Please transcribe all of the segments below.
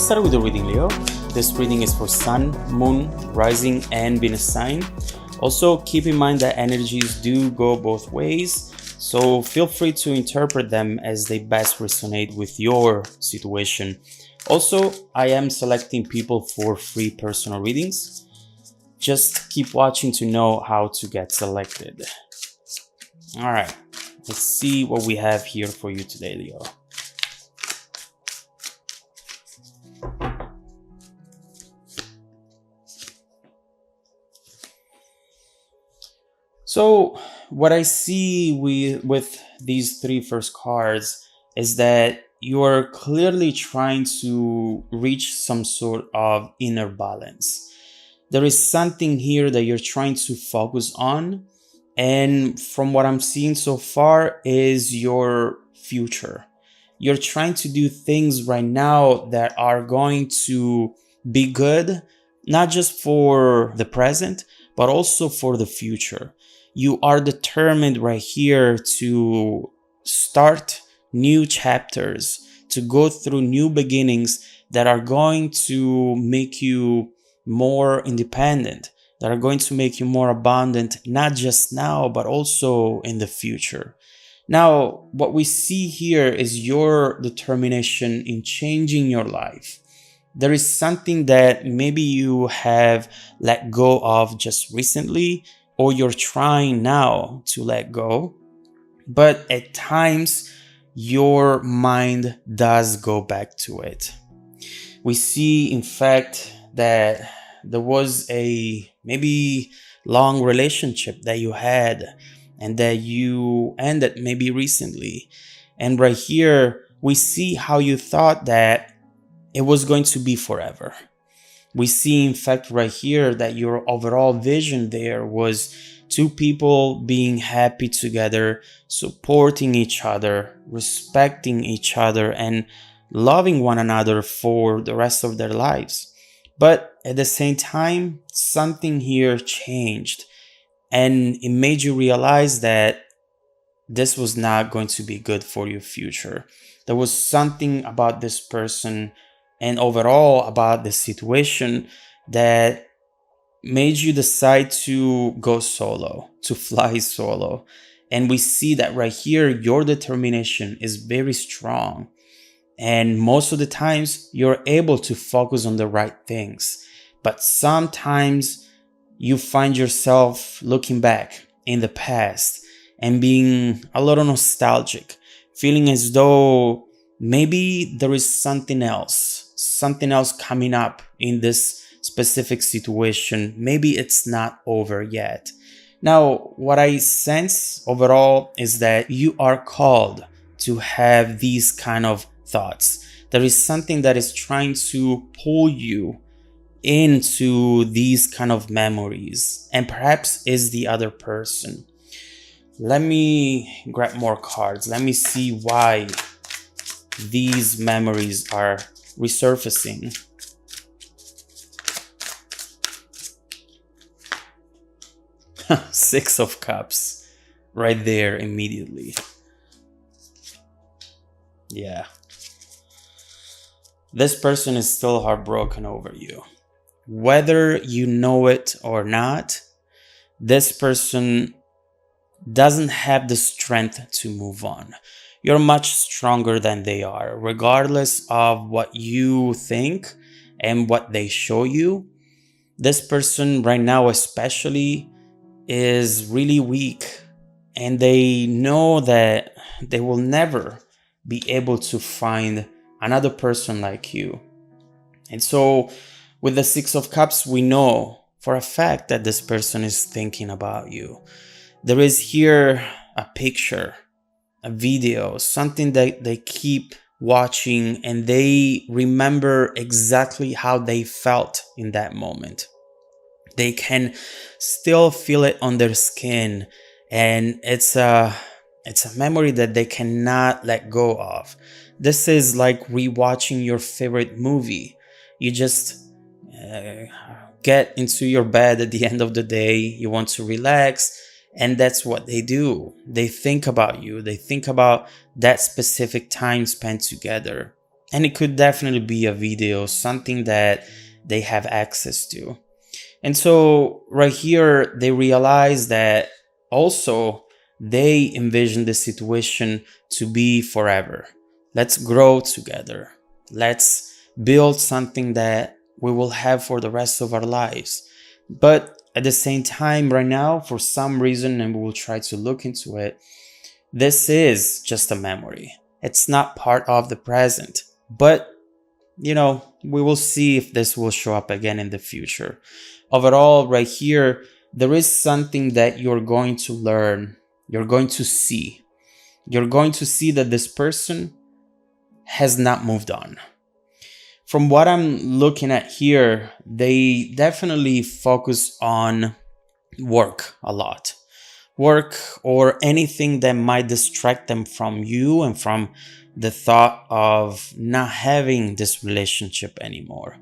start with the reading, Leo. This reading is for Sun, Moon, Rising, and Venus sign. Also, keep in mind that energies do go both ways, so feel free to interpret them as they best resonate with your situation. Also, I am selecting people for free personal readings. Just keep watching to know how to get selected. All right, let's see what we have here for you today, Leo. So what I see with these three first cards is that you are clearly trying to reach some sort of inner balance. There is something here that you're trying to focus on, and from what I'm seeing so far is your future. You're trying to do things right now that are going to be good, not just for the present, but also for the future. You are determined right here to start new chapters, to go through new beginnings that are going to make you more independent, that are going to make you more abundant, not just now, but also in the future. Now, what we see here is your determination in changing your life. There is something that maybe you have let go of just recently, or you're trying now to let go, but at times your mind does go back to it. We see, in fact, that there was a maybe long relationship that you had and that you ended maybe recently. And right here, we see how you thought that it was going to be forever. We see, in fact, right here that your overall vision there was two people being happy together, supporting each other, respecting each other, and loving one another for the rest of their lives. But at the same time, something here changed, and it made you realize that this was not going to be good for your future. There was something about this person and overall about the situation that made you decide to go solo, to fly solo. And we see that right here, your determination is very strong. And most of the times, you're able to focus on the right things. But sometimes you find yourself looking back in the past and being a little nostalgic, feeling as though maybe there is something else coming up in this specific situation. Maybe it's not over yet. Now, what I sense overall is that you are called to have these kind of thoughts. There is something that is trying to pull you into these kind of memories, and perhaps is the other person. Let me grab more cards. Let me see why these memories are resurfacing. Six of Cups right there immediately. Yeah. This person is still heartbroken over you. Whether you know it or not, this person doesn't have the strength to move on. You're much stronger than they are, regardless of what you think and what they show you. This person right now especially is really weak, and they know that they will never be able to find another person like you. And so with the Six of Cups, we know for a fact that this person is thinking about you. There is here a picture, a video, something that they keep watching, and they remember exactly how they felt in that moment. They can still feel it on their skin, and it's a memory that they cannot let go of. This is like rewatching your favorite movie. You just get into your bed at the end of the day, you want to relax, and that's what they do. They think about you. They think about that specific time spent together. And it could definitely be a video, something that they have access to. And so right here, they realize that also they envision the situation to be forever. Let's grow together. Let's build something that we will have for the rest of our lives. But at the same time, right now, for some reason, and we will try to look into it, this is just a memory. It's not part of the present. But we will see if this will show up again in the future. Overall, right here, there is something that you're going to learn. You're going to see. You're going to see that this person has not moved on. From what I'm looking at here, they definitely focus on work a lot. Work or anything that might distract them from you and from the thought of not having this relationship anymore.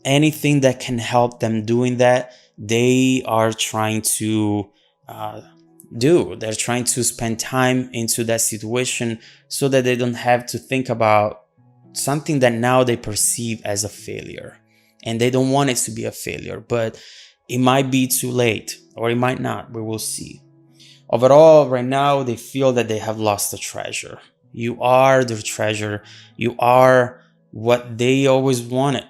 Anything that can help them doing that, they are trying to do. They're trying to spend time into that situation so that they don't have to think about something that now they perceive as a failure. And they don't want it to be a failure, but it might be too late or it might not. We will see. Overall, right now, they feel that they have lost a treasure. You are their treasure. You are what they always wanted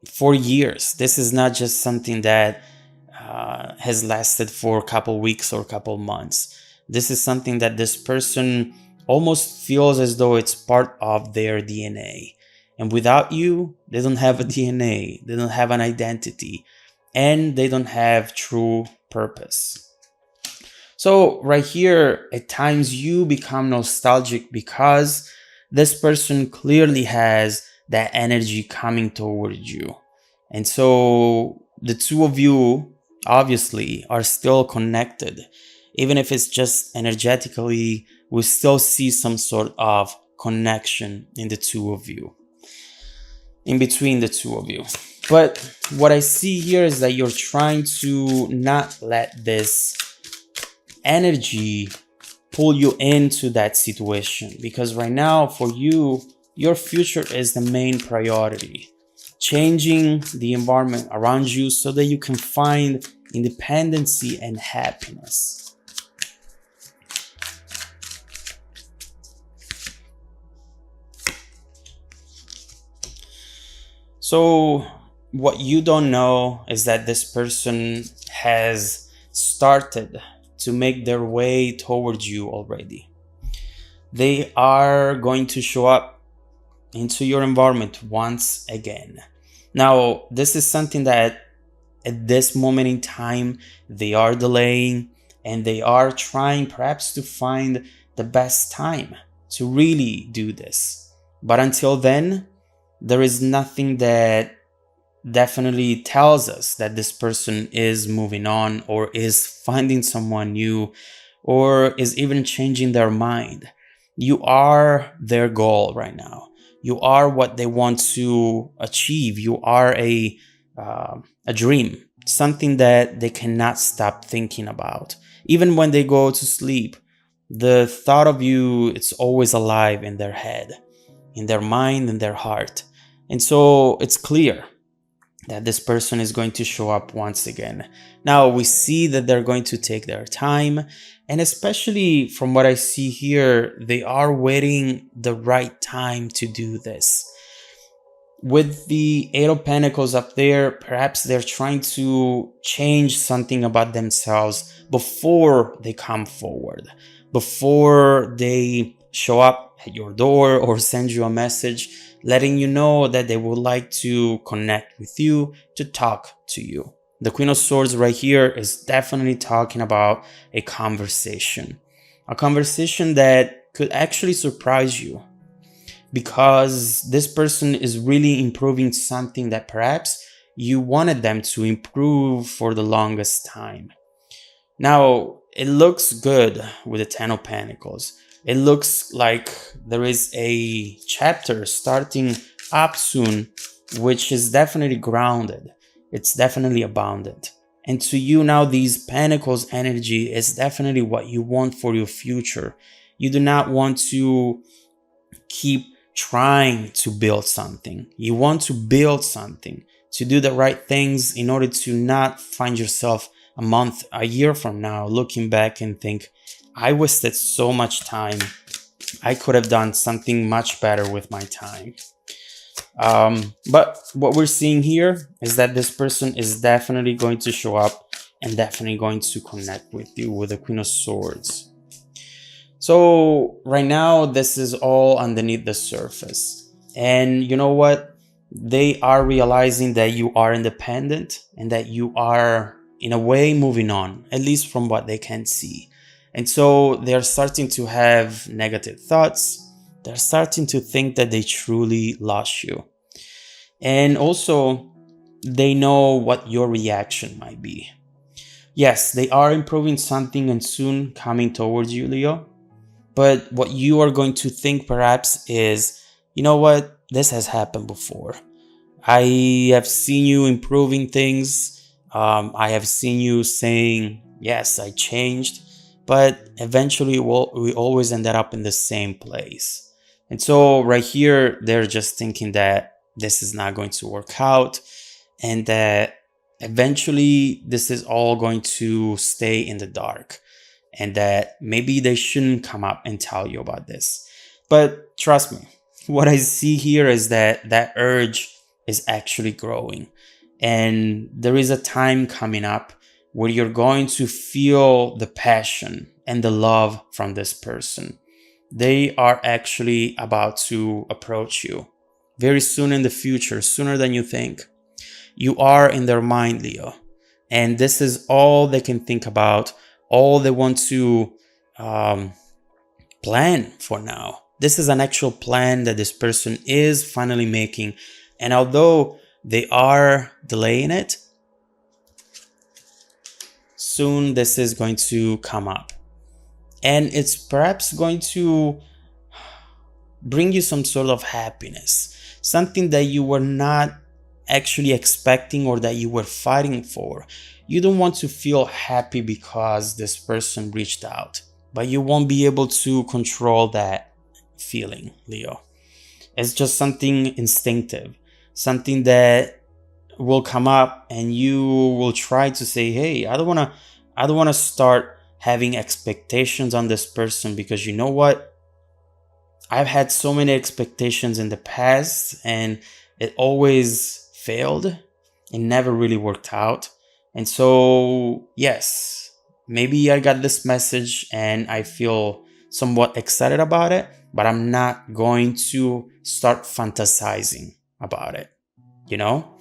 for years. This is not just something that has lasted for a couple weeks or a couple months. This is something that this person almost feels as though it's part of their DNA. And without you, they don't have a DNA. They don't have an identity. And they don't have true purpose. So right here, at times you become nostalgic because this person clearly has that energy coming towards you. And so the two of you obviously are still connected. Even if it's just energetically, we still see some sort of connection in the two of you, in between the two of you. But what I see here is that you're trying to not let this energy pull you into that situation, because right now for you, your future is the main priority. Changing the environment around you so that you can find independency and happiness. So what you don't know is that this person has started to make their way towards you already. They are going to show up into your environment once again. Now, this is something that at this moment in time, they are delaying and they are trying perhaps to find the best time to really do this. But until then, there is nothing that definitely tells us that this person is moving on or is finding someone new or is even changing their mind. You are their goal right now. You are what they want to achieve. You are a dream, something that they cannot stop thinking about. Even when they go to sleep, the thought of you, it's always alive in their head, in their mind, in their heart. And so it's clear that this person is going to show up once again. Now we see that they're going to take their time, and especially from what I see here, they are waiting the right time to do this. With the Eight of Pentacles up there, perhaps they're trying to change something about themselves before they come forward, before they show up at your door or send you a message letting you know that they would like to connect with you, to talk to you. The Queen of Swords right here is definitely talking about a conversation that could actually surprise you, because this person is really improving something that perhaps you wanted them to improve for the longest time. Now, it looks good with the Ten of Pentacles. It looks like there is a chapter starting up soon, which is definitely grounded. It's definitely abundant. And to you now, these Pentacles energy is definitely what you want for your future. You do not want to keep trying to build something. You want to build something, to do the right things in order to not find yourself a month, a year from now looking back and think, I wasted so much time. I could have done something much better with my time. But what we're seeing here is that this person is definitely going to show up and definitely going to connect with you with the Queen of Swords. So right now, this is all underneath the surface. And you know what? They are realizing that you are independent and that you are, in a way, moving on, at least from what they can see. And so they're starting to have negative thoughts. They're starting to think that they truly lost you. And also, they know what your reaction might be. Yes, they are improving something and soon coming towards you, Leo. But what you are going to think perhaps is, you know what? This has happened before. I have seen you improving things. I have seen you saying, yes, I changed. But eventually we always ended up in the same place. And so right here, they're just thinking that this is not going to work out and that eventually this is all going to stay in the dark and that maybe they shouldn't come up and tell you about this. But trust me, what I see here is that that urge is actually growing. And there is a time coming up where you're going to feel the passion and the love from this person. They are actually about to approach you very soon in the future, sooner than you think. You are in their mind, Leo. And this is all they can think about, all they want to plan for now. This is an actual plan that this person is finally making. And although they are delaying it, soon this is going to come up. And it's perhaps going to bring you some sort of happiness, something that you were not actually expecting or that you were fighting for. You don't want to feel happy because this person reached out, but you won't be able to control that feeling, Leo. It's just something instinctive, something that will come up and you will try to say, hey, I don't want to start having expectations on this person because you know what? I've had so many expectations in the past and it always failed. It never really worked out. And so, yes, maybe I got this message and I feel somewhat excited about it, but I'm not going to start fantasizing about it, you know?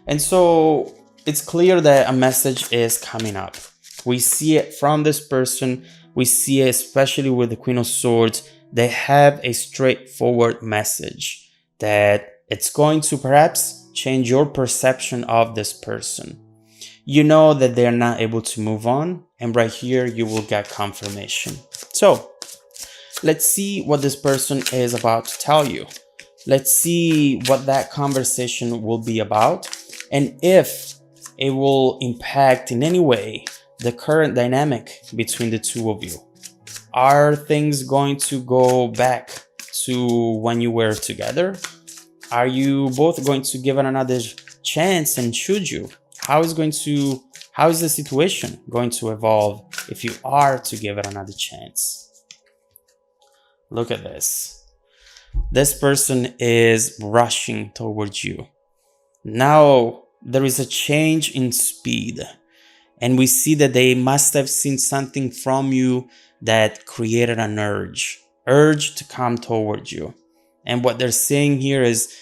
And so it's clear that a message is coming up. We see it from this person. We see it especially with the Queen of Swords. They have a straightforward message that it's going to perhaps change your perception of this person. You know that they're not able to move on, and right here you will get confirmation. So let's see what this person is about to tell you. Let's see what that conversation will be about and if it will impact in any way the current dynamic between the two of you. Are things going to go back to when you were together? Are you both going to give it another chance, and should you? How is the situation going to evolve if you are to give it another chance? Look at this. This person is rushing towards you. Now there is a change in speed, and we see that they must have seen something from you that created an urge to come towards you. And what they're saying here is,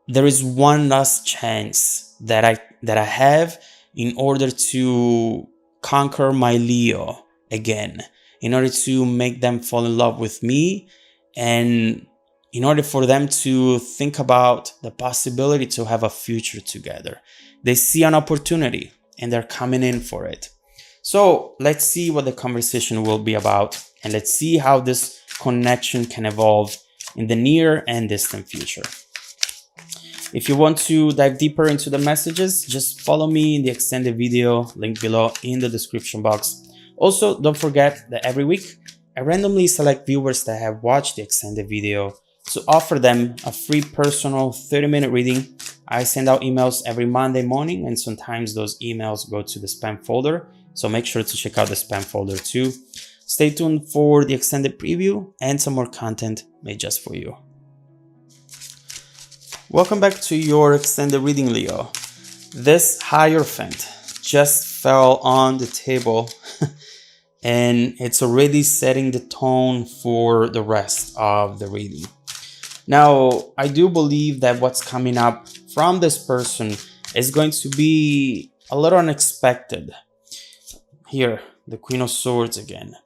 there is one last chance that I have in order to conquer my Leo again, in order to make them fall in love with me, and in order for them to think about the possibility to have a future together. They see an opportunity and they're coming in for it. So let's see what the conversation will be about, and let's see how this connection can evolve in the near and distant future. If you want to dive deeper into the messages, just follow me in the extended video, link below in the description box. Also, don't forget that every week I randomly select viewers that have watched the extended video to offer them a free personal 30-minute reading. I send out emails every Monday morning, and sometimes those emails go to the spam folder, so make sure to check out the spam folder too. Stay tuned for the extended preview and some more content made just for you. Welcome back to your extended reading, Leo. This Hierophant just fell on the table and it's already setting the tone for the rest of the reading. Now, I do believe that what's coming up from this person is going to be a little unexpected. Here, the Queen of Swords again.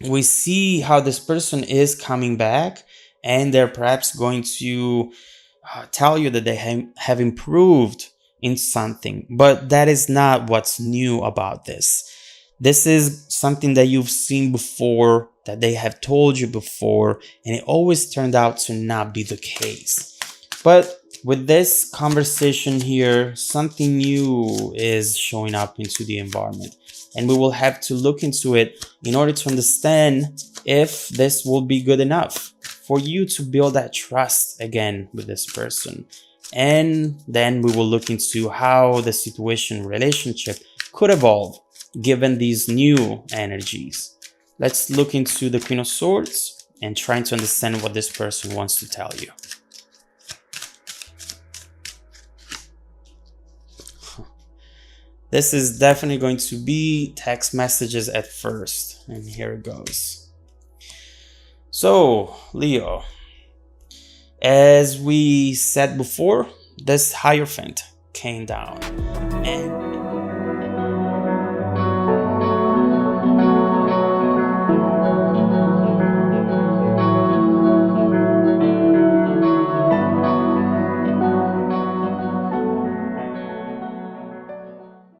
We see how this person is coming back, and they're perhaps going to tell you that they have improved in something, but that is not what's new about this. This is something that you've seen before, that they have told you before, and it always turned out to not be the case. But with this conversation here, something new is showing up into the environment, and we will have to look into it in order to understand if this will be good enough for you to build that trust again with this person. And then we will look into how the situation, relationship could evolve given these new energies. Let's look into the Queen of Swords and trying to understand what this person wants to tell you. This is definitely going to be text messages at first, and here it goes. So, Leo, as we said before, this Hierophant came down, and